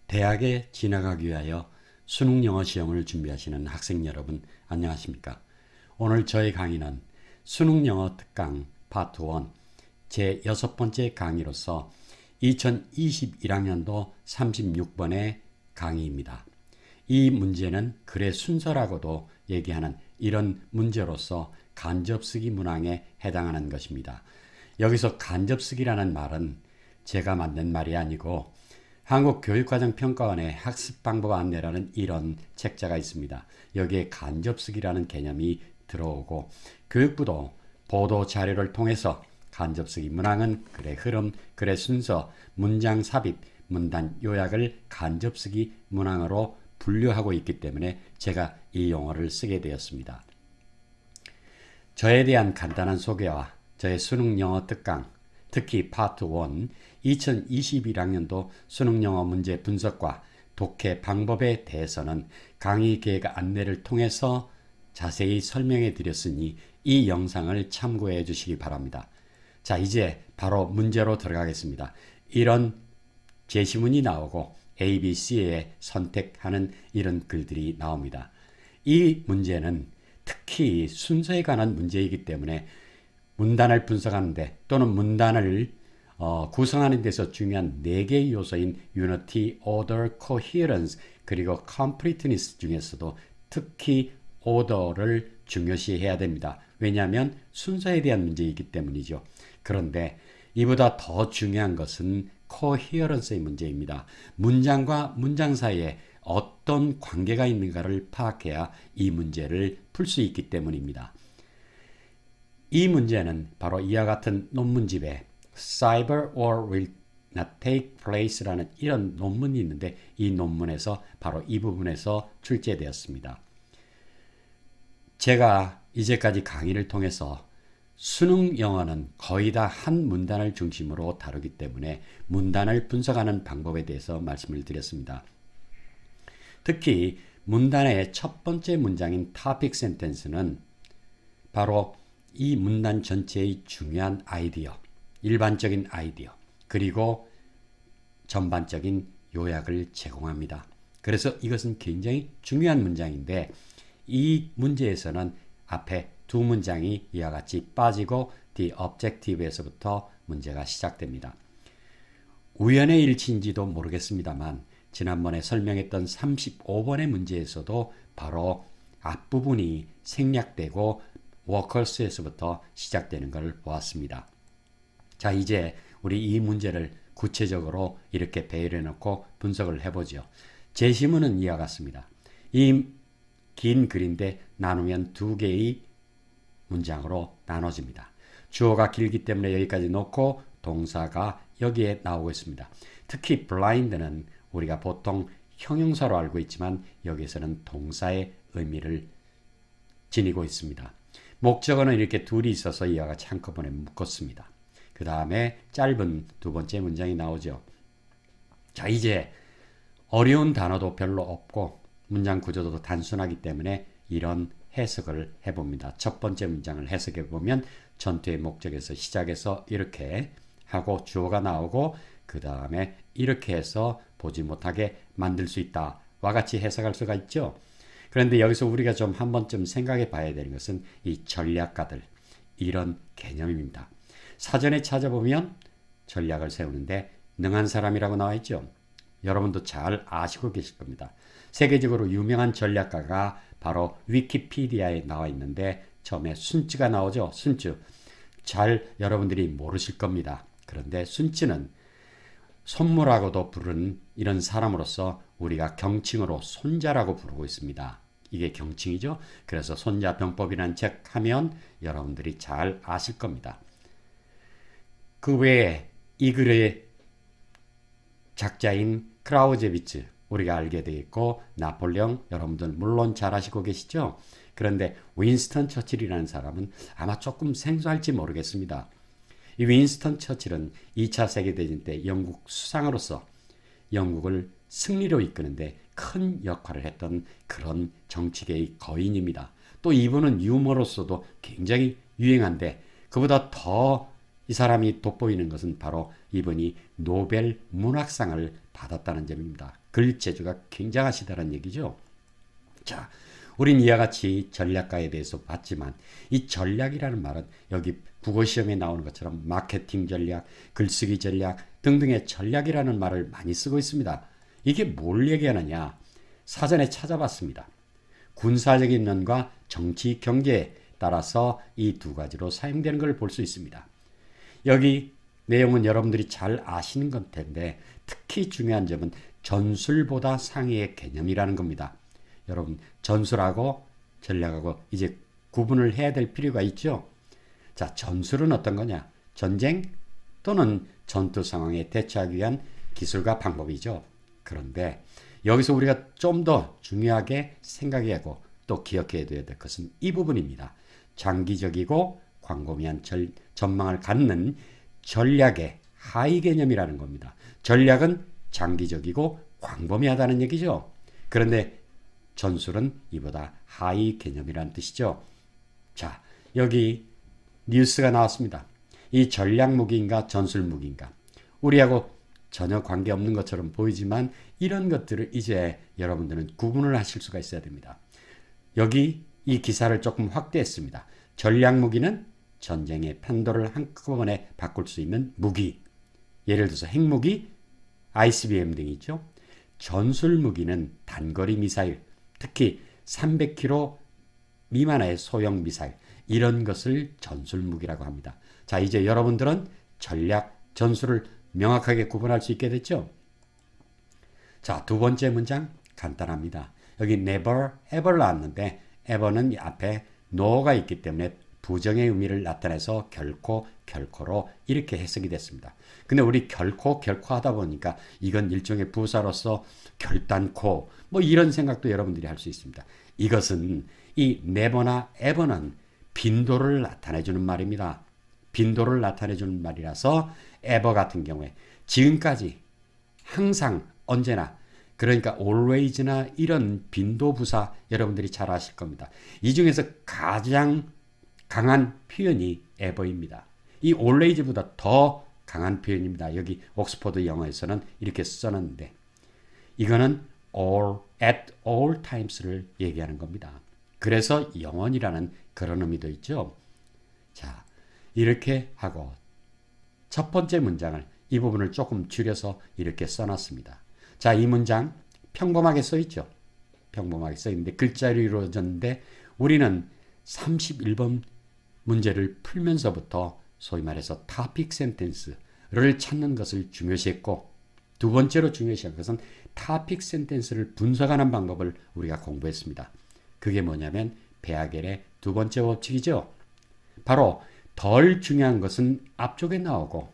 대학에 진학하기 위하여 수능 영어 시험을 준비하시는 학생 여러분 안녕하십니까? 오늘 저의 강의는 수능 영어 특강 파트 1 제 6번째 강의로서 2021학년도 36번의 강의입니다. 이 문제는 글의 순서라고도 얘기하는 이런 문제로서 간접쓰기 문항에 해당하는 것입니다. 여기서 간접쓰기라는 말은 제가 만든 말이 아니고 한국교육과정평가원의 학습방법 안내라는 이런 책자가 있습니다. 여기에 간접쓰기라는 개념이 들어오고 교육부도 보도 자료를 통해서 간접쓰기 문항은 글의 흐름, 글의 순서, 문장 삽입, 문단 요약을 간접쓰기 문항으로 분류하고 있기 때문에 제가 이 용어를 쓰게 되었습니다. 저에 대한 간단한 소개와 저의 수능 영어 특강, 특히 파트 1, 2021학년도 수능 영어 문제 분석과 독해 방법에 대해서는 강의 계획 안내를 통해서 자세히 설명해 드렸으니 이 영상을 참고해 주시기 바랍니다. 자, 이제 바로 문제로 들어가겠습니다. 이런 제시문이 나오고 A, B, C에 선택하는 이런 글들이 나옵니다. 이 문제는 특히 순서에 관한 문제이기 때문에 문단을 분석하는데 또는 문단을 구성하는 데서 중요한 4개의 요소인 Unity, Order, Coherence 그리고 Completeness 중에서도 특히 Order를 중요시해야 됩니다. 왜냐하면 순서에 대한 문제이기 때문이죠. 그런데 이보다 더 중요한 것은 Coherence의 문제입니다. 문장과 문장 사이에 어떤 관계가 있는가를 파악해야 이 문제를 풀 수 있기 때문입니다. 이 문제는 바로 이와 같은 논문집에 Cyber or will not take place라는 이런 논문이 있는데 이 논문에서 바로 이 부분에서 출제되었습니다. 제가 이제까지 강의를 통해서 수능 영어는 거의 다 한 문단을 중심으로 다루기 때문에 문단을 분석하는 방법에 대해서 말씀을 드렸습니다. 특히 문단의 첫 번째 문장인 topic sentence는 바로 이 문단 전체의 중요한 아이디어, 일반적인 아이디어, 그리고 전반적인 요약을 제공합니다. 그래서 이것은 굉장히 중요한 문장인데 이 문제에서는 앞에 두 문장이 이와 같이 빠지고 the objective에서부터 문제가 시작됩니다. 우연의 일치인지도 모르겠습니다만 지난번에 설명했던 35번의 문제에서도 바로 앞부분이 생략되고 워커스에서부터 시작되는 것을 보았습니다. 자, 이제 우리 이 문제를 구체적으로 이렇게 배열해 놓고 분석을 해보죠. 제시문은 이와 같습니다. 이 긴 글인데 나누면 2개의 문장으로 나눠집니다. 주어가 길기 때문에 여기까지 놓고 동사가 여기에 나오고 있습니다. 특히 blind는 우리가 보통 형용사로 알고 있지만 여기서는 동사의 의미를 지니고 있습니다. 목적어는 이렇게 둘이 있어서 이와 같이 한꺼번에 묶었습니다. 그 다음에 짧은 두 번째 문장이 나오죠. 자, 이제 어려운 단어도 별로 없고 문장 구조도 단순하기 때문에 이런 해석을 해봅니다. 첫 번째 문장을 해석해 보면 전투의 목적에서 시작해서 이렇게 하고 주어가 나오고 그 다음에 이렇게 해서 보지 못하게 만들 수 있다. 와 같이 해석할 수가 있죠. 그런데 여기서 우리가 좀 한 번쯤 생각해 봐야 되는 것은 이 전략가들 이런 개념입니다. 사전에 찾아보면 전략을 세우는데 능한 사람이라고 나와 있죠. 여러분도 잘 아시고 계실 겁니다. 세계적으로 유명한 전략가가 바로 위키피디아에 나와 있는데 처음에 순쯔가 나오죠. 순쯔. 잘 여러분들이 모르실 겁니다. 그런데 순쯔는 손무라고도 부르는 이런 사람으로서 우리가 경칭으로 손자라고 부르고 있습니다. 이게 경칭이죠. 그래서 손자병법이라는 책 하면 여러분들이 잘 아실 겁니다. 그 외에 이 글의 작자인 크라우제비츠 우리가 알게 되어 있고 나폴레옹 여러분들 물론 잘 아시고 계시죠. 그런데 윈스턴 처칠이라는 사람은 아마 조금 생소할지 모르겠습니다. 이 윈스턴 처칠은 2차 세계대전 때 영국 수상으로서 영국을 승리로 이끄는데 큰 역할을 했던 그런 정치계의 거인입니다. 또 이분은 유머로서도 굉장히 유행한데 그보다 더 이 사람이 돋보이는 것은 바로 이분이 노벨 문학상을 받았다는 점입니다. 글재주가 굉장하시다는 얘기죠. 자, 우린 이와 같이 전략가에 대해서 봤지만 이 전략이라는 말은 여기 국어시험에 나오는 것처럼 마케팅 전략, 글쓰기 전략 등등의 전략이라는 말을 많이 쓰고 있습니다. 이게 뭘 얘기하느냐? 사전에 찾아봤습니다. 군사적인 면과 정치, 경제에 따라서 이 두 가지로 사용되는 걸 볼 수 있습니다. 여기 내용은 여러분들이 잘 아시는 것 텐데 특히 중요한 점은 전술보다 상위의 개념이라는 겁니다. 여러분 전술하고 전략하고 이제 구분을 해야 될 필요가 있죠. 자, 전술은 어떤 거냐? 전쟁 또는 전투 상황에 대처하기 위한 기술과 방법이죠. 그런데 여기서 우리가 좀 더 중요하게 생각하고 또 기억해야 될 것은 이 부분입니다. 장기적이고 광범위한 전망을 갖는 전략의 하위 개념이라는 겁니다. 전략은 장기적이고 광범위하다는 얘기죠. 그런데 전술은 이보다 하위 개념이라는 뜻이죠. 자, 여기 뉴스가 나왔습니다. 이 전략 무기인가 전술 무기인가? 우리하고 전혀 관계없는 것처럼 보이지만 이런 것들을 이제 여러분들은 구분을 하실 수가 있어야 됩니다. 여기 이 기사를 조금 확대했습니다. 전략 무기는 전쟁의 판도를 한꺼번에 바꿀 수 있는 무기. 예를 들어서 핵무기, ICBM 등이 있죠. 전술 무기는 단거리 미사일, 특히 300km 미만의 소형 미사일, 이런 것을 전술 무기라고 합니다. 자, 이제 여러분들은 전략, 전술을 명확하게 구분할 수 있게 됐죠? 자, 두 번째 문장 간단합니다. 여기 never, ever 나왔는데 ever는 앞에 no가 있기 때문에 부정의 의미를 나타내서 결코, 결코로 이렇게 해석이 됐습니다. 근데 우리 결코, 결코 하다 보니까 이건 일종의 부사로서 결단코 뭐 이런 생각도 여러분들이 할 수 있습니다. 이것은 이 never나 ever는 빈도를 나타내주는 말입니다. 빈도를 나타내주는 말이라서 ever 같은 경우에 지금까지 항상 언제나 그러니까 always나 이런 빈도 부사 여러분들이 잘 아실 겁니다. 이 중에서 가장 강한 표현이 ever입니다. 이 always보다 더 강한 표현입니다. 여기 옥스퍼드 영어에서는 이렇게 써놨는데 이거는 at all times를 얘기하는 겁니다. 그래서 영원이라는 그런 의미도 있죠. 자, 이렇게 하고 첫 번째 문장을 이 부분을 조금 줄여서 이렇게 써놨습니다. 자, 이 문장 평범하게 써있죠. 평범하게 써있는데 글자로 이루어졌는데 우리는 31번 문제를 풀면서부터 소위 말해서 topic sentence를 찾는 것을 중요시했고 두 번째로 중요시한 것은 topic sentence를 분석하는 방법을 우리가 공부했습니다. 그게 뭐냐면 베아겔의 두 번째 법칙이죠. 바로 덜 중요한 것은 앞쪽에 나오고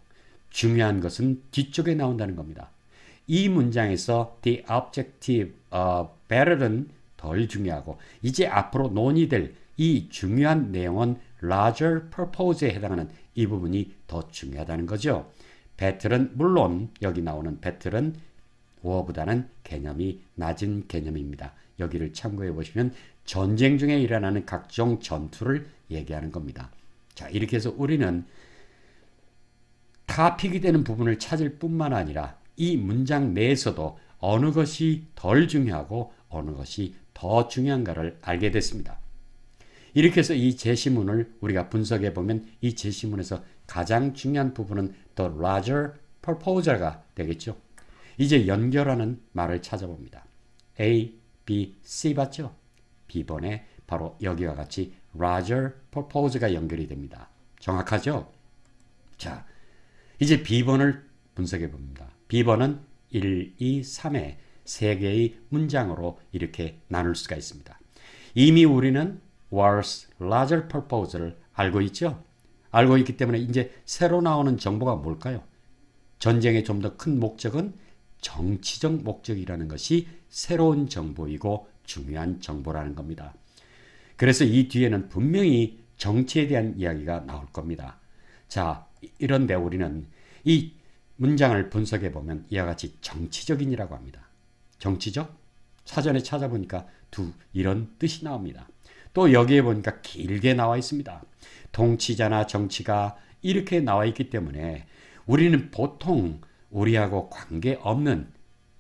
중요한 것은 뒤쪽에 나온다는 겁니다. 이 문장에서 the objective better는 덜 중요하고 이제 앞으로 논의될 이 중요한 내용은 larger purpose에 해당하는 이 부분이 더 중요하다는 거죠. better은 물론 여기 나오는 better은 war보다는 개념이 낮은 개념입니다. 여기를 참고해 보시면 전쟁 중에 일어나는 각종 전투를 얘기하는 겁니다. 자, 이렇게 해서 우리는 타픽이 되는 부분을 찾을 뿐만 아니라 이 문장 내에서도 어느 것이 덜 중요하고 어느 것이 더 중요한가를 알게 됐습니다. 이렇게 해서 이 제시문을 우리가 분석해 보면 이 제시문에서 가장 중요한 부분은 the larger purpose가 되겠죠. 이제 연결하는 말을 찾아봅니다. A, B, C 봤죠? B번에 바로 여기와 같이 larger purpose가 연결이 됩니다. 정확하죠? 자, 이제 B번을 분석해 봅니다. B번은 1, 2, 3의 세 개의 문장으로 이렇게 나눌 수가 있습니다. 이미 우리는 was larger purpose를 알고 있죠? 알고 있기 때문에 이제 새로 나오는 정보가 뭘까요? 전쟁의 좀 더 큰 목적은 정치적 목적이라는 것이 새로운 정보이고 중요한 정보라는 겁니다. 그래서 이 뒤에는 분명히 정치에 대한 이야기가 나올 겁니다. 자, 이런데 우리는 이 문장을 분석해 보면 이와 같이 정치적인이라고 합니다. 정치적? 사전에 찾아보니까 이런 뜻이 나옵니다. 또 여기에 보니까 길게 나와 있습니다. 통치자나 정치가 이렇게 나와 있기 때문에 우리는 보통 우리하고 관계없는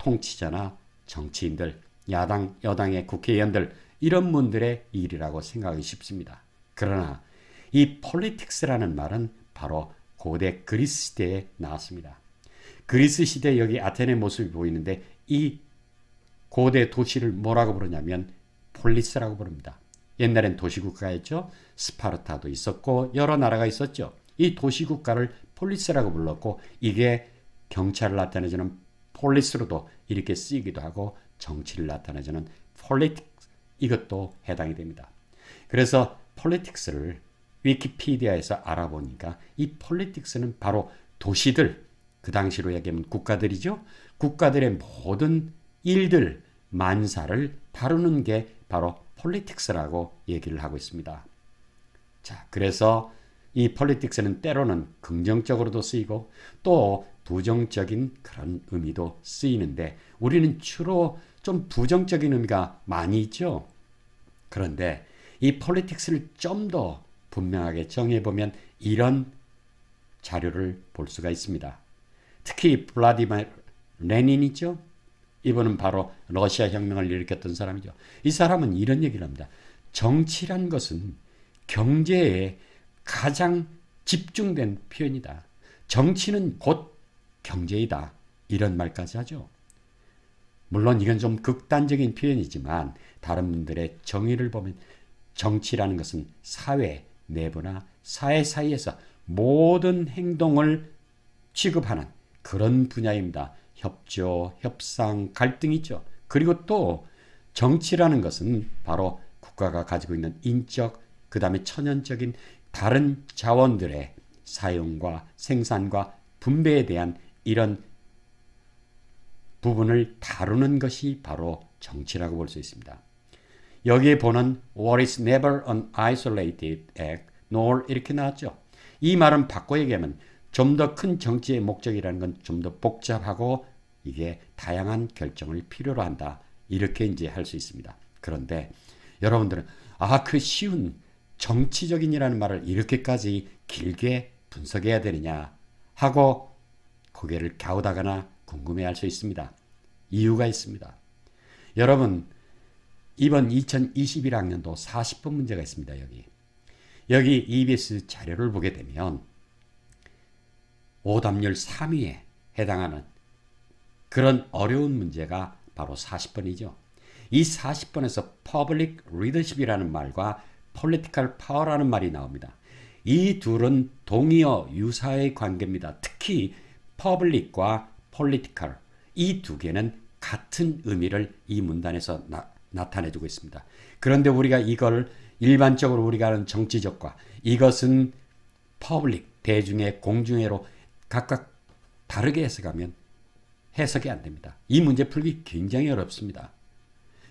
통치자나 정치인들, 야당, 여당의 국회의원들 이런 분들의 일이라고 생각하기 쉽습니다. 그러나 이 폴리틱스라는 말은 바로 고대 그리스 시대에 나왔습니다. 그리스 시대 여기 아테네 모습이 보이는데 이 고대 도시를 뭐라고 부르냐면 폴리스라고 부릅니다. 옛날엔 도시국가였죠. 스파르타도 있었고 여러 나라가 있었죠. 이 도시국가를 폴리스라고 불렀고 이게 경찰을 나타내주는 폴리스로도 이렇게 쓰이기도 하고 정치를 나타내주는 폴리틱스 이것도 해당이 됩니다. 그래서 폴리틱스를 위키피디아에서 알아보니까 이 폴리틱스는 바로 도시들, 그 당시로 얘기하면 국가들이죠. 국가들의 모든 일들, 만사를 다루는 게 바로 폴리틱스라고 얘기를 하고 있습니다. 자, 그래서 이 폴리틱스는 때로는 긍정적으로도 쓰이고 또 부정적인 그런 의미도 쓰이는데 우리는 주로 좀 부정적인 의미가 많이 있죠. 그런데 이 폴리틱스를 좀 더 분명하게 정해보면 이런 자료를 볼 수가 있습니다. 특히 블라디미르 레닌 있죠. 이분은 바로 러시아 혁명을 일으켰던 사람이죠. 이 사람은 이런 얘기를 합니다. 정치란 것은 경제에 가장 집중된 표현이다. 정치는 곧 경제이다. 이런 말까지 하죠. 물론 이건 좀 극단적인 표현이지만 다른 분들의 정의를 보면 정치라는 것은 사회 내부나 사회 사이에서 모든 행동을 취급하는 그런 분야입니다. 협조, 협상, 갈등이 있죠. 그리고 또 정치라는 것은 바로 국가가 가지고 있는 인적, 그 다음에 천연적인 다른 자원들의 사용과 생산과 분배에 대한 이런 부분을 다루는 것이 바로 정치라고 볼 수 있습니다. 여기에 보는 What is never an isolated act, nor 이렇게 나왔죠. 이 말은 바꿔 얘기하면 좀 더 큰 정치의 목적이라는 건 좀 더 복잡하고 이게 다양한 결정을 필요로 한다. 이렇게 이제 할 수 있습니다. 그런데 여러분들은 그 쉬운 정치적인이라는 말을 이렇게까지 길게 분석해야 되느냐 하고 고개를 갸우다거나 궁금해할 수 있습니다. 이유가 있습니다. 여러분 이번 2021학년도 40분 문제가 있습니다. 여기 EBS 자료를 보게 되면 오답률 3위에 해당하는 그런 어려운 문제가 바로 40번이죠. 이 40번에서 Public Leadership이라는 말과 Political Power라는 말이 나옵니다. 이 둘은 동의어 유사의 관계입니다. 특히 Public과 Political 이 두 개는 같은 의미를 이 문단에서 나타내주고 있습니다. 그런데 우리가 이걸 일반적으로 우리가 아는 정치적과 이것은 Public 대중의 공중애로 각각 다르게 해석하면 해석이 안 됩니다. 이 문제 풀기 굉장히 어렵습니다.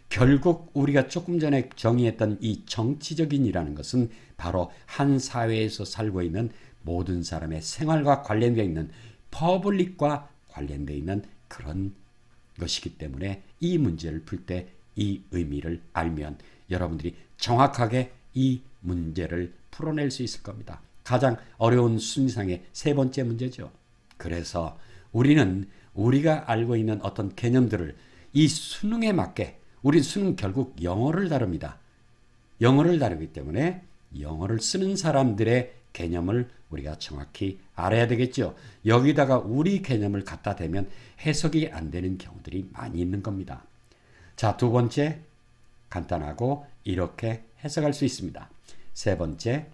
결국 우리가 조금 전에 정의했던 이 정치적인이라는 것은 바로 한 사회에서 살고 있는 모든 사람의 생활과 관련되어 있는 퍼블릭과 관련되어 있는 그런 것이기 때문에 이 문제를 풀 때 이 의미를 알면 여러분들이 정확하게 이 문제를 풀어낼 수 있을 겁니다. 가장 어려운 순위상의 세 번째 문제죠. 그래서 우리는 우리가 알고 있는 어떤 개념들을 이 수능에 맞게 우리 수능 결국 영어를 다룹니다. 영어를 다루기 때문에 영어를 쓰는 사람들의 개념을 우리가 정확히 알아야 되겠죠. 여기다가 우리 개념을 갖다 대면 해석이 안 되는 경우들이 많이 있는 겁니다. 자, 두 번째 간단하고 이렇게 해석할 수 있습니다. 세 번째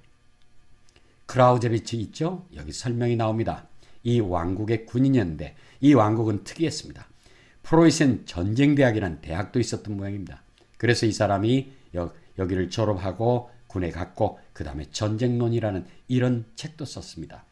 크라우제비츠 있죠? 여기 설명이 나옵니다. 이 왕국의 군인이었는데 이 왕국은 특이했습니다. 프로이센 전쟁대학이라는 대학도 있었던 모양입니다. 그래서 이 사람이 여기를 졸업하고 군에 갔고 그 다음에 전쟁론이라는 이런 책도 썼습니다.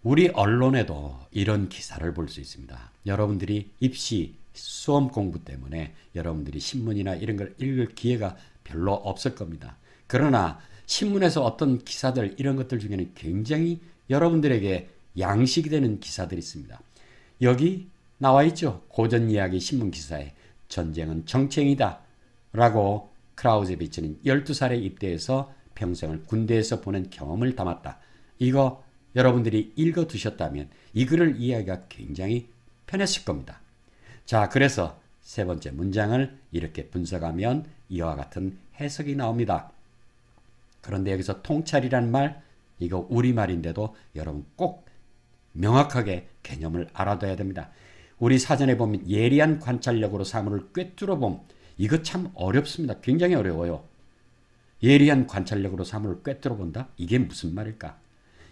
우리 언론에도 이런 기사를 볼 수 있습니다. 여러분들이 입시 수험 공부 때문에 여러분들이 신문이나 이런 걸 읽을 기회가 별로 없을 겁니다. 그러나 신문에서 어떤 기사들 이런 것들 중에는 굉장히 여러분들에게 양식이 되는 기사들이 있습니다. 여기 나와 있죠. 고전 이야기 신문 기사에 전쟁은 정쟁이다 라고 크라우제비츠는 12살에 입대해서 평생을 군대에서 보낸 경험을 담았다. 이거 여러분들이 읽어 두셨다면 이 글을 이해하기가 굉장히 편했을 겁니다. 자, 그래서 세 번째 문장을 이렇게 분석하면 이와 같은 해석이 나옵니다. 그런데 여기서 통찰이란 말, 이거 우리말인데도 여러분 꼭 명확하게 개념을 알아둬야 됩니다. 우리 사전에 보면 예리한 관찰력으로 사물을 꿰뚫어 봄, 이거 참 어렵습니다. 굉장히 어려워요. 예리한 관찰력으로 사물을 꿰뚫어 본다? 이게 무슨 말일까?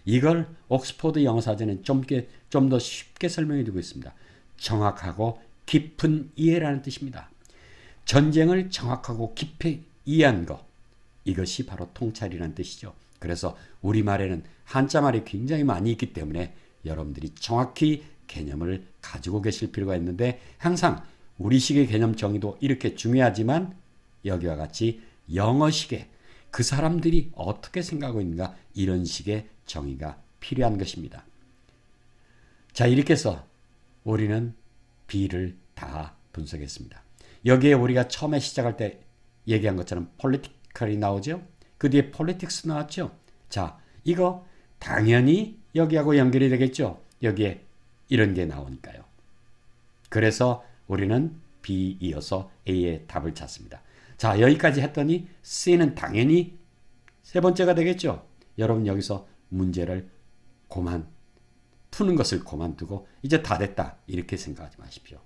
이걸 옥스퍼드 영어사전에 좀 더 쉽게 설명해 두고 있습니다. 정확하고 깊은 이해라는 뜻입니다. 전쟁을 정확하고 깊이 이해한 것, 이것이 바로 통찰이라는 뜻이죠. 그래서 우리말에는 한자말이 굉장히 많이 있기 때문에 여러분들이 정확히 개념을 가지고 계실 필요가 있는데, 항상 우리식의 개념 정의도 이렇게 중요하지만 여기와 같이 영어식의 그 사람들이 어떻게 생각하고 있는가, 이런 식의 정의가 필요한 것입니다. 자, 이렇게 해서 우리는 B를 다 분석했습니다. 여기에 우리가 처음에 시작할 때 얘기한 것처럼 political이 나오죠. 그 뒤에 politics 나왔죠. 자, 이거 당연히 여기하고 연결이 되겠죠. 여기에 이런 게 나오니까요. 그래서 우리는 B 이어서 A의 답을 찾습니다. 자, 여기까지 했더니 C는 당연히 세 번째가 되겠죠. 여러분 여기서 문제를 푸는 것을 그만두고 이제 다 됐다 이렇게 생각하지 마십시오.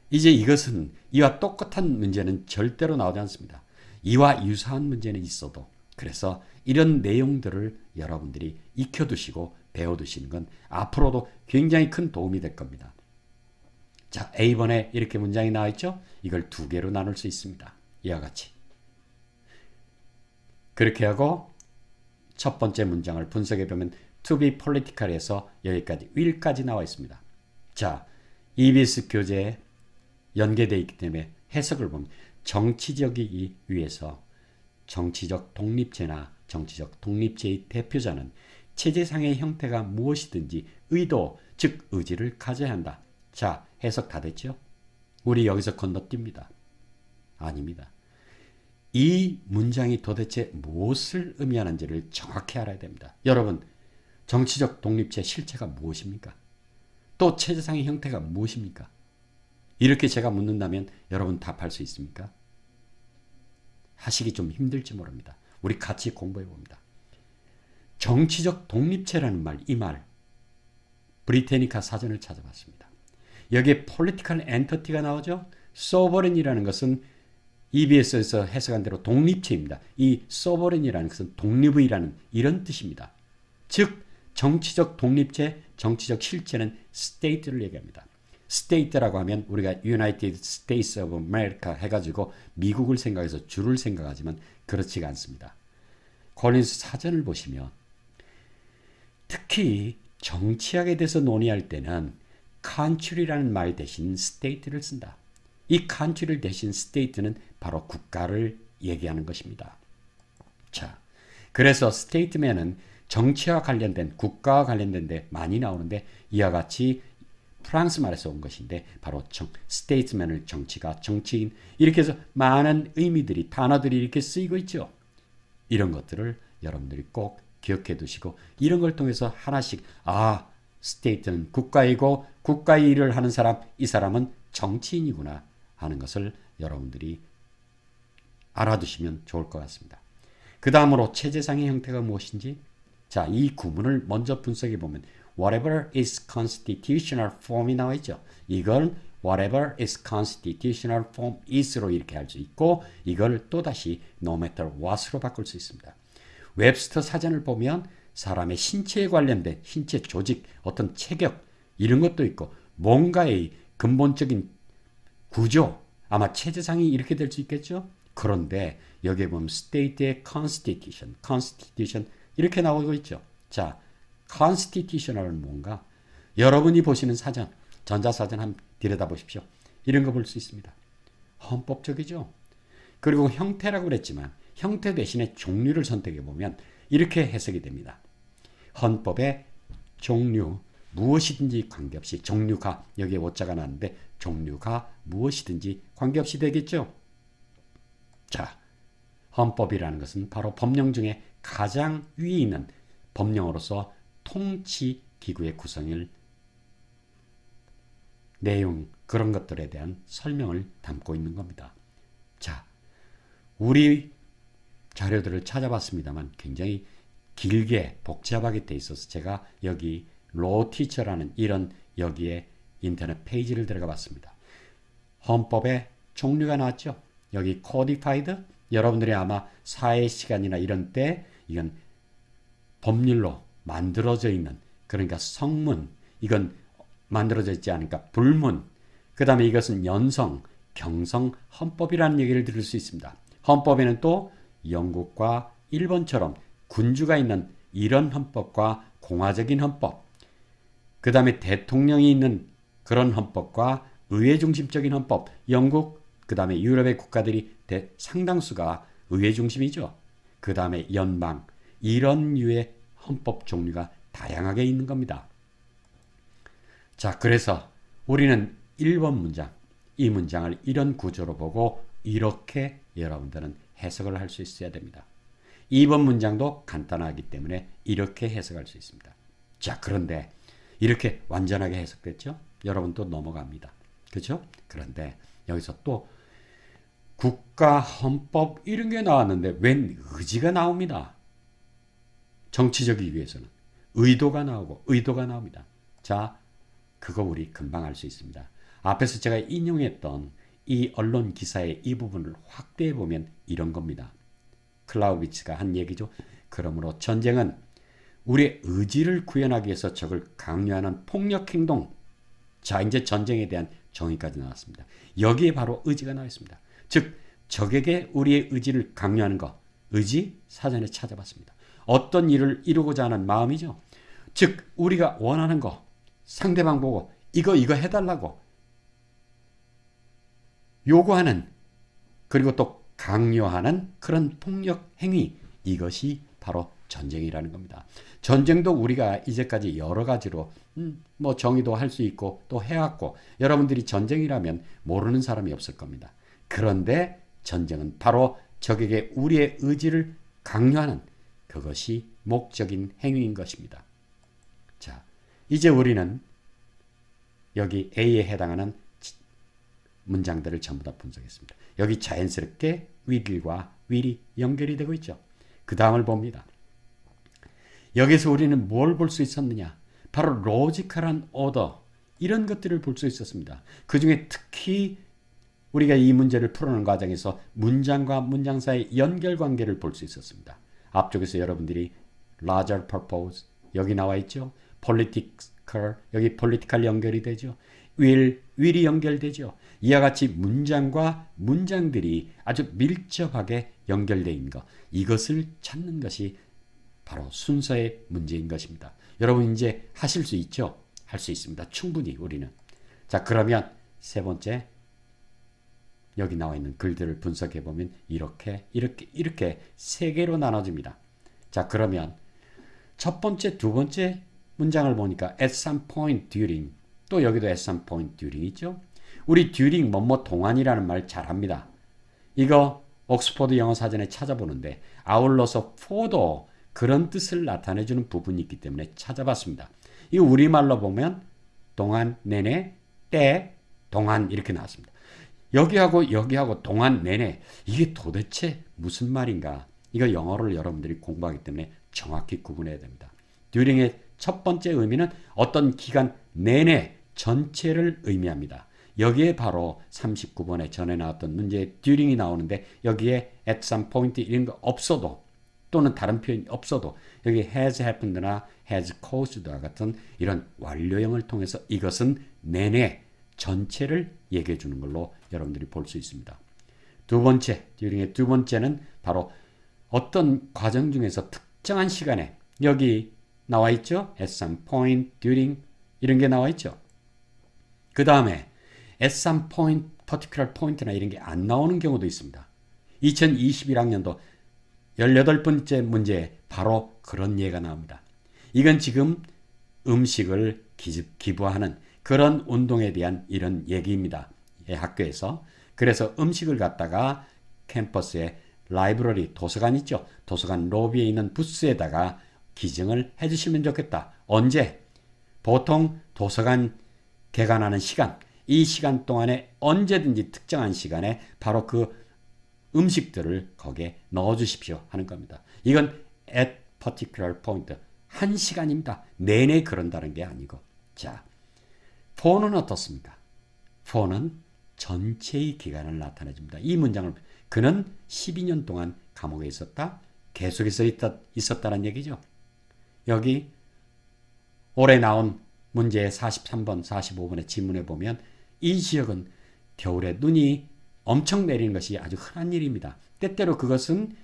이제 이것은 이와 똑같은 문제는 절대로 나오지 않습니다. 이와 유사한 문제는 있어도, 그래서 이런 내용들을 여러분들이 익혀두시고 배워두시는 건 앞으로도 굉장히 큰 도움이 될 겁니다. 자, A번에 이렇게 문장이 나와 있죠? 이걸 두 개로 나눌 수 있습니다. 이와 같이. 그렇게 하고 첫 번째 문장을 분석해 보면 to be political에서 여기까지 will까지 나와 있습니다. 자, EBS 교재에 연계되어 있기 때문에 해석을 보면 정치적이기 위해서 정치적 독립체나 정치적 독립체의 대표자는 체제상의 형태가 무엇이든지 의도, 즉 의지를 가져야 한다. 자, 해석 다 됐죠? 우리 여기서 건너뜁니다. 아닙니다. 이 문장이 도대체 무엇을 의미하는지를 정확히 알아야 됩니다. 여러분, 정치적 독립체 실체가 무엇입니까? 또 체제상의 형태가 무엇입니까? 이렇게 제가 묻는다면 여러분 답할 수 있습니까? 하시기 좀 힘들지 모릅니다. 우리 같이 공부해 봅니다. 정치적 독립체라는 말, 이 말 브리테니카 사전을 찾아봤습니다. 여기에 political entity가 나오죠. sovereign이라는 것은 EBS에서 해석한 대로 독립체입니다. 이 sovereign이라는 것은 독립의라는 이런 뜻입니다. 즉 정치적 독립체, 정치적 실체는 state를 얘기합니다. state라고 하면 우리가 United States of America 해가지고 미국을 생각해서 주를 생각하지만 그렇지가 않습니다. 콜린스 사전을 보시면 특히 정치학에 대해서 논의할 때는 country라는 말 대신 state를 쓴다. 이 country를 대신 state는 바로 국가를 얘기하는 것입니다. 자, 그래서 statement은 정치와 관련된, 국가와 관련된 데 많이 나오는데 이와 같이 프랑스 말에서 온 것인데 바로 statement을 정치가, 정치인 이렇게 해서 많은 의미들이, 단어들이 이렇게 쓰이고 있죠. 이런 것들을 여러분들이 꼭 기억해 두시고 이런 걸 통해서 하나씩 state는 국가이고 국가의 일을 하는 사람, 이 사람은 정치인이구나 하는 것을 여러분들이 알아두시면 좋을 것 같습니다. 그 다음으로 체제상의 형태가 무엇인지, 자, 이 구문을 먼저 분석해 보면 whatever is constitutional form이 나와 있죠. 이걸 whatever is constitutional form is로 이렇게 할 수 있고 이걸 또다시 no matter what으로 바꿀 수 있습니다. 웹스터 사전을 보면 사람의 신체에 관련된 신체 조직, 어떤 체격 이런 것도 있고 뭔가의 근본적인 구조, 아마 체제상이 이렇게 될 수 있겠죠. 그런데 여기에 보면 state의 constitution 이렇게 나오고 있죠. 자, constitutional은 뭔가? 여러분이 보시는 사전, 전자사전 한번 들여다보십시오. 이런 거 볼 수 있습니다. 헌법적이죠. 그리고 형태라고 그랬지만 형태 대신에 종류를 선택해 보면 이렇게 해석이 됩니다. 헌법의 종류, 무엇이든지 관계없이, 종류가 여기에 오자가 나는데 종류가 무엇이든지 관계없이 되겠죠. 자, 헌법이라는 것은 바로 법령 중에 가장 위에 있는 법령으로서 통치 기구의 구성을 내용 그런 것들에 대한 설명을 담고 있는 겁니다. 자, 우리 자료들을 찾아봤습니다만 굉장히 길게 복잡하게 돼 있어서 제가 여기 로티처라는 이런 여기에 인터넷 페이지를 들어가 봤습니다. 헌법의 종류가 나왔죠. 여기 codified, 여러분들이 아마 사회 시간이나 이런 때 이건 법률로 만들어져 있는, 그러니까 성문, 이건 만들어져 있지 않으니까 불문, 그 다음에 이것은 연성, 경성 헌법이라는 얘기를 들을 수 있습니다. 헌법에는 또 영국과 일본처럼 군주가 있는 이런 헌법과 공화적인 헌법, 그 다음에 대통령이 있는 그런 헌법과 의회 중심적인 헌법, 영국, 그 다음에 유럽의 국가들이 상당수가 의회 중심이죠. 그 다음에 연방, 이런 류의 헌법 종류가 다양하게 있는 겁니다. 자, 그래서 우리는 1번 문장, 이 문장을 이런 구조로 보고 이렇게 여러분들은 해석을 할 수 있어야 됩니다. 2번 문장도 간단하기 때문에 이렇게 해석할 수 있습니다. 자, 그런데 이렇게 완전하게 해석됐죠? 여러분 또 넘어갑니다. 그렇죠? 그런데 여기서 또 국가 헌법 이런 게 나왔는데 웬 의지가 나옵니다. 정치적이기 위해서는 의도가 나오고 의도가 나옵니다. 자, 그거 우리 금방 알 수 있습니다. 앞에서 제가 인용했던 이 언론 기사의 이 부분을 확대해 보면 이런 겁니다. 클라우비츠가 한 얘기죠. 그러므로 전쟁은 우리의 의지를 구현하기 위해서 적을 강요하는 폭력 행동. 자, 이제 전쟁에 대한 정의까지 나왔습니다. 여기에 바로 의지가 나와 있습니다. 즉, 적에게 우리의 의지를 강요하는 것. 의지 사전에 찾아봤습니다. 어떤 일을 이루고자 하는 마음이죠. 즉, 우리가 원하는 거, 상대방 보고 이거 해달라고 요구하는, 그리고 또 강요하는 그런 폭력 행위, 이것이 바로 전쟁이라는 겁니다. 전쟁도 우리가 이제까지 여러 가지로 뭐 정의도 할 수 있고 또 해왔고, 여러분들이 전쟁이라면 모르는 사람이 없을 겁니다. 그런데 전쟁은 바로 적에게 우리의 의지를 강요하는, 그것이 목적인 행위인 것입니다. 자, 이제 우리는 여기 A에 해당하는 문장들을 전부 다 분석했습니다. 여기 자연스럽게 will과 will이 연결이 되고 있죠. 그 다음을 봅니다. 여기서 우리는 뭘 볼 수 있었느냐? 바로 로지컬한 오더, 이런 것들을 볼 수 있었습니다. 그 중에 특히 우리가 이 문제를 풀어내는 과정에서 문장과 문장 사이의 연결관계를 볼 수 있었습니다. 앞쪽에서 여러분들이 larger purpose, 여기 나와 있죠. political, 여기 political 연결이 되죠. will이 연결되죠. 이와 같이 문장과 문장들이 아주 밀접하게 연결되어 있는 것, 이것을 찾는 것이 바로 순서의 문제인 것입니다. 여러분 이제 하실 수 있죠? 할 수 있습니다. 충분히 우리는. 자, 그러면 세 번째, 여기 나와 있는 글들을 분석해 보면 이렇게 세 개로 나눠집니다. 자, 그러면 첫 번째, 두 번째 문장을 보니까 at some point during, 또 여기도 at some point during 있죠. 우리 during 뭐뭐 동안이라는 말 잘합니다. 이거 옥스퍼드 영어 사전에 찾아보는데 아울러서 for도 그런 뜻을 나타내주는 부분이 있기 때문에 찾아봤습니다. 이거 우리말로 보면 동안, 내내, 때, 동안 이렇게 나왔습니다. 여기하고 동안, 내내, 이게 도대체 무슨 말인가? 이거 영어를 여러분들이 공부하기 때문에 정확히 구분해야 됩니다. during의 첫 번째 의미는 어떤 기간 내내 전체를 의미합니다. 여기에 바로 39번에 전에 나왔던 문제에 during이 나오는데 여기에 at some point 이런 거 없어도, 또는 다른 표현이 없어도 여기 has happened나 has caused와 같은 이런 완료형을 통해서 이것은 내내 전체를 얘기해 주는 걸로 여러분들이 볼 수 있습니다. 두 번째, during의 두 번째는 바로 어떤 과정 중에서 특정한 시간에, 여기 나와 있죠? at some point, during 이런 게 나와 있죠. 그 다음에 at some point, particular point나 이런 게 안 나오는 경우도 있습니다. 2021학년도 18번째 문제에 바로 그런 예가 나옵니다. 이건 지금 음식을 기부하는 그런 운동에 대한 이런 얘기입니다. 학교에서. 그래서 음식을 갖다가 캠퍼스에 라이브러리, 도서관 있죠. 도서관 로비에 있는 부스에다가 기증을 해주시면 좋겠다. 언제? 보통 도서관 개관하는 시간, 이 시간 동안에 언제든지 특정한 시간에 바로 그 음식들을 거기에 넣어 주십시오 하는 겁니다. 이건 at particular point. 한 시간입니다. 내내 그런다는 게 아니고. 자, for는 어떻습니까? for는 전체의 기간을 나타내 줍니다. 이 문장을 그는 12년 동안 감옥에 있었다. 계속해서 있었다는 얘기죠. 여기 올해 나온 문제의 43번, 45번의 지문에 보면 이 지역은 겨울에 눈이 엄청 내리는 것이 아주 흔한 일입니다. 때때로 그것은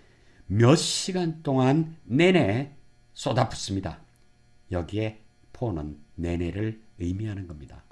몇 시간 동안 내내 쏟아붓습니다. 여기에 for는 내내를 의미하는 겁니다.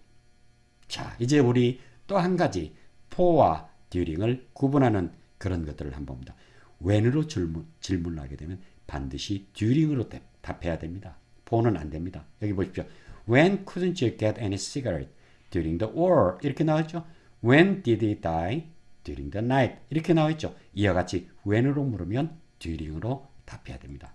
자, 이제 우리 또 한 가지 for와 during을 구분하는 그런 것들을 한번 봅니다. when으로 질문을 하게 되면 반드시 during으로 답해야 됩니다. for는 안 됩니다. 여기 보십시오. When couldn't you get any cigarette? During the war. 이렇게 나와있죠. When did he die? During the night. 이렇게 나와있죠. 이와 같이 when으로 물으면 during으로 답해야 됩니다.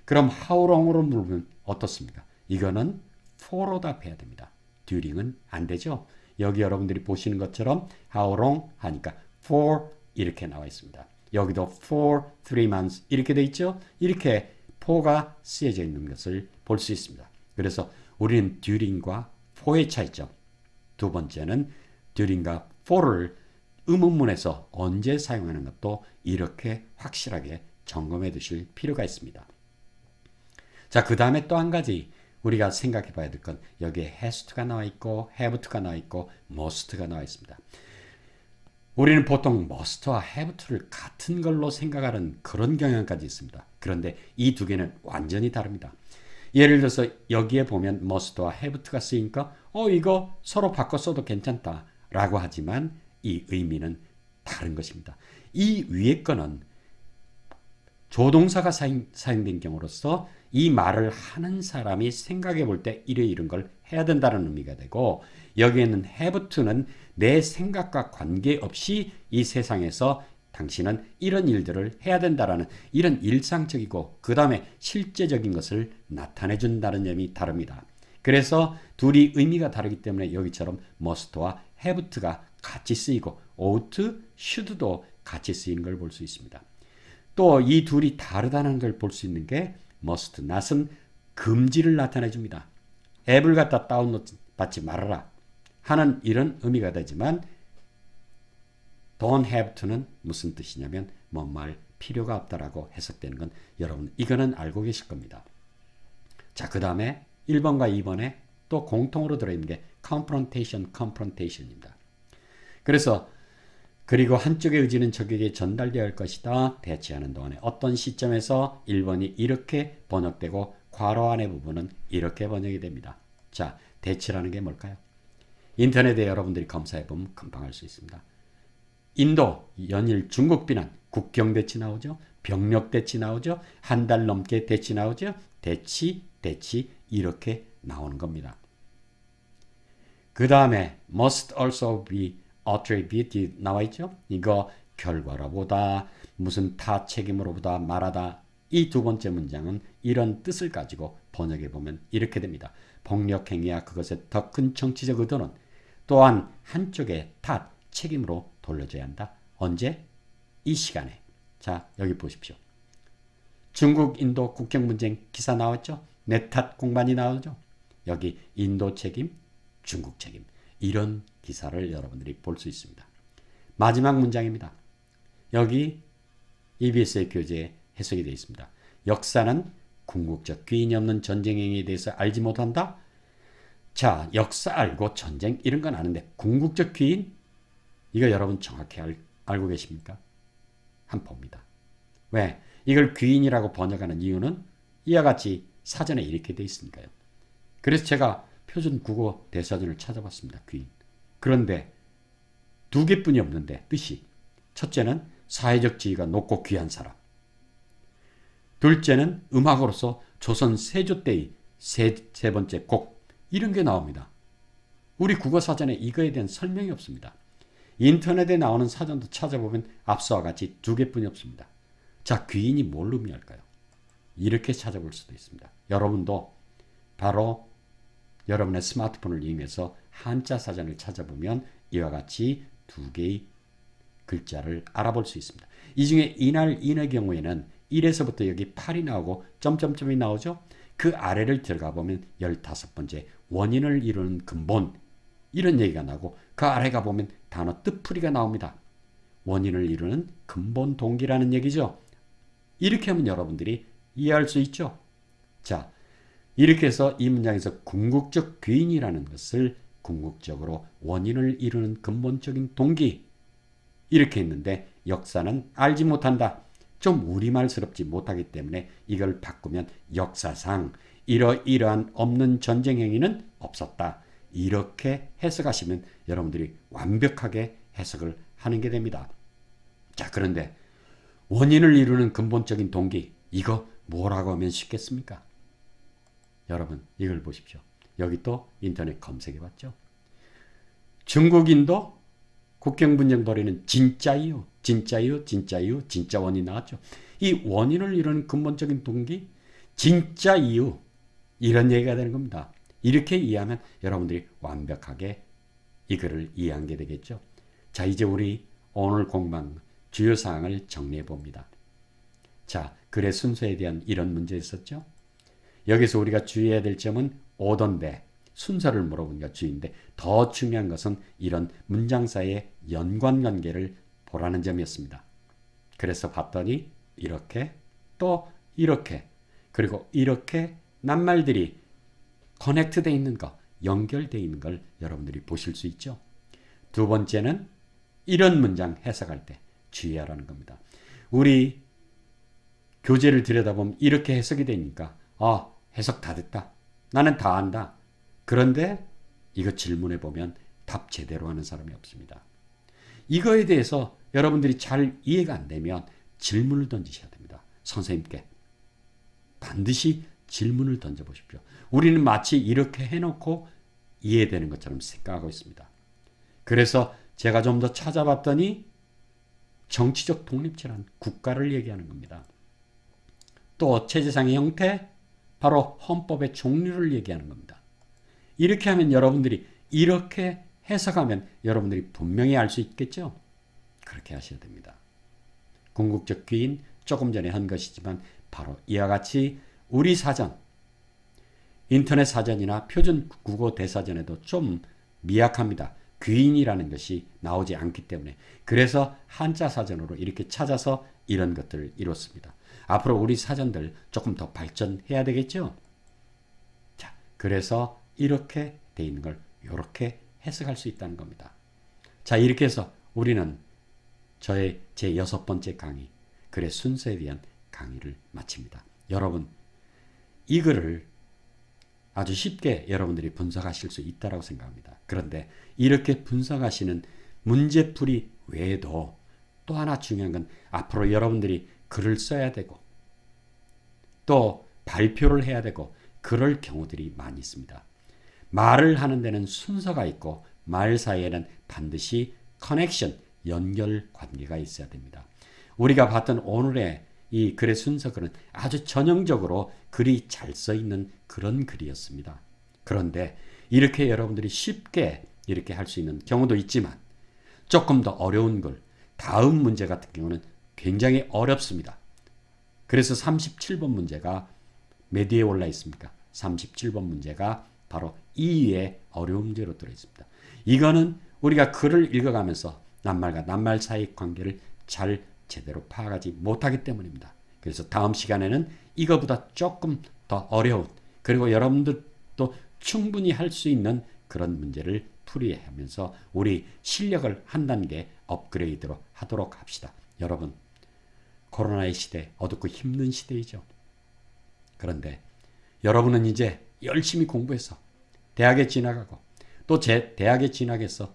그럼 how long으로 물으면 어떻습니까? 이거는 for로 답해야 됩니다. during은 안 되죠. 여기 여러분들이 보시는 것처럼 how long 하니까 for 이렇게 나와 있습니다. 여기도 for 3 months 이렇게 돼 있죠. 이렇게 for가 쓰여져 있는 것을 볼 수 있습니다. 그래서 우리는 during과 for의 차이점. 두 번째는 during과 for를 의문문에서 언제 사용하는 것도 이렇게 확실하게 점검해 두실 필요가 있습니다. 자, 그 다음에 또 한 가지 우리가 생각해 봐야 될 건 여기에 has to가 나와 있고 have to가 나와 있고 must가 나와 있습니다. 우리는 보통 must와 have to를 같은 걸로 생각하는 그런 경향까지 있습니다. 그런데 이 두 개는 완전히 다릅니다. 예를 들어서 여기에 보면 must와 have to가 쓰이니까 이거 서로 바꿔 써도 괜찮다 라고 하지만 이 의미는 다른 것입니다. 이 위에 거는 조동사가 사용된 경우로서 이 말을 하는 사람이 생각해 볼 때 이런 걸 해야 된다는 의미가 되고 여기에는 have to는 내 생각과 관계없이 이 세상에서 당신은 이런 일들을 해야 된다라는 이런 일상적이고 그 다음에 실제적인 것을 나타내 준다는 점이 다릅니다. 그래서 둘이 의미가 다르기 때문에 여기처럼 must와 have to가 같이 쓰이고 ought, should도 같이 쓰이는 걸 볼 수 있습니다. 또 이 둘이 다르다는 걸 볼 수 있는 게 must, not은 금지를 나타내 줍니다. 앱을 갖다 다운받지 말아라 하는 이런 의미가 되지만 don't have to는 무슨 뜻이냐면 뭔 말 필요가 없다라고 해석되는 건 여러분 이거는 알고 계실 겁니다. 자, 그 다음에 1번과 2번에 또 공통으로 들어있는 게 confrontation입니다. 그래서 그리고 한쪽의 의지는 적에게 전달되어야 할 것이다. 대치하는 동안에 어떤 시점에서 1번이 이렇게 번역되고 괄호 안의 부분은 이렇게 번역이 됩니다. 자, 대치라는 게 뭘까요? 인터넷에 여러분들이 검사해보면 금방 알 수 있습니다. 인도, 연일 중국 비난, 국경 대치 나오죠. 병력 대치 나오죠. 한 달 넘게 대치 나오죠. 대치 이렇게 나오는 겁니다. 그 다음에 must also be attributed 나와 있죠. 이거 결과로보다 무슨 타 책임으로보다 말하다. 이 두 번째 문장은 이런 뜻을 가지고 번역해 보면 이렇게 됩니다. 폭력 행위와 그것의 더 큰 정치적 의도는 또한 한쪽의 탓, 책임으로 돌려줘야 한다. 언제? 이 시간에. 자, 여기 보십시오. 중국, 인도 국경 분쟁 기사 나왔죠? 내 탓 공반이 나오죠? 여기 인도 책임, 중국 책임. 이런 기사를 여러분들이 볼 수 있습니다. 마지막 문장입니다. 여기 EBS의 교재에 해석이 되어 있습니다. 역사는 궁극적 귀인이 없는 전쟁 행위에 대해서 알지 못한다? 자, 역사 알고 전쟁 이런 건 아는데 궁극적 귀인? 이거 여러분 정확히 알고 계십니까? 한번 봅니다. 왜? 이걸 귀인이라고 번역하는 이유는 이와 같이 사전에 이렇게 되어 있으니까요. 그래서 제가 표준 국어 대사전을 찾아봤습니다. 귀인. 그런데 두 개뿐이 없는데 뜻이 첫째는 사회적 지위가 높고 귀한 사람. 둘째는 음악으로서 조선 세조 때의 세 번째 곡 이런 게 나옵니다. 우리 국어 사전에 이거에 대한 설명이 없습니다. 인터넷에 나오는 사전도 찾아보면 앞서와 같이 두 개뿐이 없습니다. 자, 귀인이 뭘 의미할까요? 이렇게 찾아볼 수도 있습니다. 여러분도 바로 여러분의 스마트폰을 이용해서 한자 사전을 찾아보면 이와 같이 두 개의 글자를 알아볼 수 있습니다. 이 중에 이날 인의 경우에는 1에서부터 여기 8이 나오고 점점점이 나오죠. 그 아래를 들어가 보면 15번째 원인을 이루는 근본 이런 얘기가 나고 그 아래 가 보면 단어 뜻풀이가 나옵니다. 원인을 이루는 근본 동기라는 얘기죠. 이렇게 하면 여러분들이 이해할 수 있죠. 자, 이렇게 해서 이 문장에서 궁극적 귀인이라는 것을 궁극적으로 원인을 이루는 근본적인 동기 이렇게 했는데 역사는 알지 못한다. 좀 우리말스럽지 못하기 때문에 이걸 바꾸면 역사상 이러이러한 없는 전쟁 행위는 없었다. 이렇게 해석하시면 여러분들이 완벽하게 해석을 하는 게 됩니다. 자, 그런데 원인을 이루는 근본적인 동기 이거 뭐라고 하면 쉽겠습니까? 여러분 이걸 보십시오. 여기 또 인터넷 검색해 봤죠. 중국인도 국경 분쟁 벌이는 진짜 이유, 진짜 이유, 진짜 이유, 진짜 원인 나왔죠. 이 원인을 이루는 근본적인 동기, 진짜 이유 이런 얘기가 되는 겁니다. 이렇게 이해하면 여러분들이 완벽하게 이 글을 이해한 게 되겠죠. 자, 이제 우리 오늘 공부한 주요 사항을 정리해 봅니다. 자, 글의 순서에 대한 이런 문제 있었죠. 여기서 우리가 주의해야 될 점은 오던데 순서를 물어보니까 주의인데 더 중요한 것은 이런 문장 사이의 연관관계를 보라는 점이었습니다. 그래서 봤더니 이렇게 또 이렇게 그리고 이렇게 낱말들이 커넥트되어 있는 거 연결되어 있는 걸 여러분들이 보실 수 있죠. 두 번째는 이런 문장 해석할 때 주의하라는 겁니다. 우리 교재를 들여다보면 이렇게 해석이 되니까 해석 다 됐다. 나는 다 안다. 그런데 이거 질문해 보면 답 제대로 하는 사람이 없습니다. 이거에 대해서 여러분들이 잘 이해가 안 되면 질문을 던지셔야 됩니다. 선생님께 반드시 질문을 던져보십시오. 우리는 마치 이렇게 해놓고 이해되는 것처럼 생각하고 있습니다. 그래서 제가 좀 더 찾아봤더니 정치적 독립체란 국가를 얘기하는 겁니다. 또 체제상의 형태, 바로 헌법의 종류를 얘기하는 겁니다. 이렇게 하면 여러분들이 이렇게 해석하면 여러분들이 분명히 알 수 있겠죠? 그렇게 하셔야 됩니다. 궁극적 귀인 조금 전에 한 것이지만 바로 이와 같이 우리 사전, 인터넷 사전이나 표준 국어 대사전에도 좀 미약합니다. 귀인이라는 것이 나오지 않기 때문에 그래서 한자 사전으로 이렇게 찾아서 이런 것들을 이뤘습니다. 앞으로 우리 사전들 조금 더 발전해야 되겠죠? 자, 그래서 이렇게 돼 있는 걸 이렇게 해석할 수 있다는 겁니다. 자, 이렇게 해서 우리는 저의 제 6번째 강의, 글의 순서에 대한 강의를 마칩니다. 여러분, 이 글을 아주 쉽게 여러분들이 분석하실 수 있다고 생각합니다. 그런데 이렇게 분석하시는 문제풀이 외에도 또 하나 중요한 건 앞으로 여러분들이 글을 써야 되고 또 발표를 해야 되고 그럴 경우들이 많이 있습니다. 말을 하는 데는 순서가 있고 말 사이에는 반드시 커넥션, 연결 관계가 있어야 됩니다. 우리가 봤던 오늘의 이 글의 순서글은 아주 전형적으로 글이 잘 써 있는 그런 글이었습니다. 그런데 이렇게 여러분들이 쉽게 이렇게 할 수 있는 경우도 있지만 조금 더 어려운 글, 다음 문제 같은 경우는 굉장히 어렵습니다. 그래서 37번 문제가 몇 위에 올라 있습니까? 37번 문제가 바로 2위의 어려운 문제로 들어있습니다. 이거는 우리가 글을 읽어가면서 낱말과 낱말 사이 관계를 잘 제대로 파악하지 못하기 때문입니다. 그래서 다음 시간에는 이거보다 조금 더 어려운 그리고 여러분들도 충분히 할 수 있는 그런 문제를 풀이하면서 우리 실력을 한 단계 업그레이드로 하도록 합시다. 여러분, 코로나의 시대, 어둡고 힘든 시대이죠. 그런데 여러분은 이제 열심히 공부해서 대학에 진학하고 또 대학에 진학해서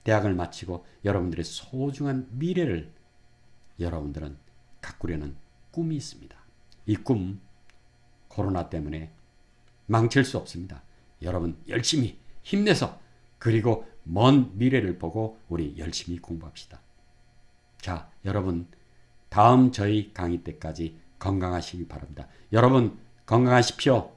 대학을 마치고 여러분들의 소중한 미래를 여러분들은 가꾸려는 꿈이 있습니다. 이 꿈 코로나 때문에 망칠 수 없습니다. 여러분 열심히 힘내서 그리고 먼 미래를 보고 우리 열심히 공부합시다. 자, 여러분 다음 저희 강의 때까지 건강하시기 바랍니다. 여러분 건강하십시오.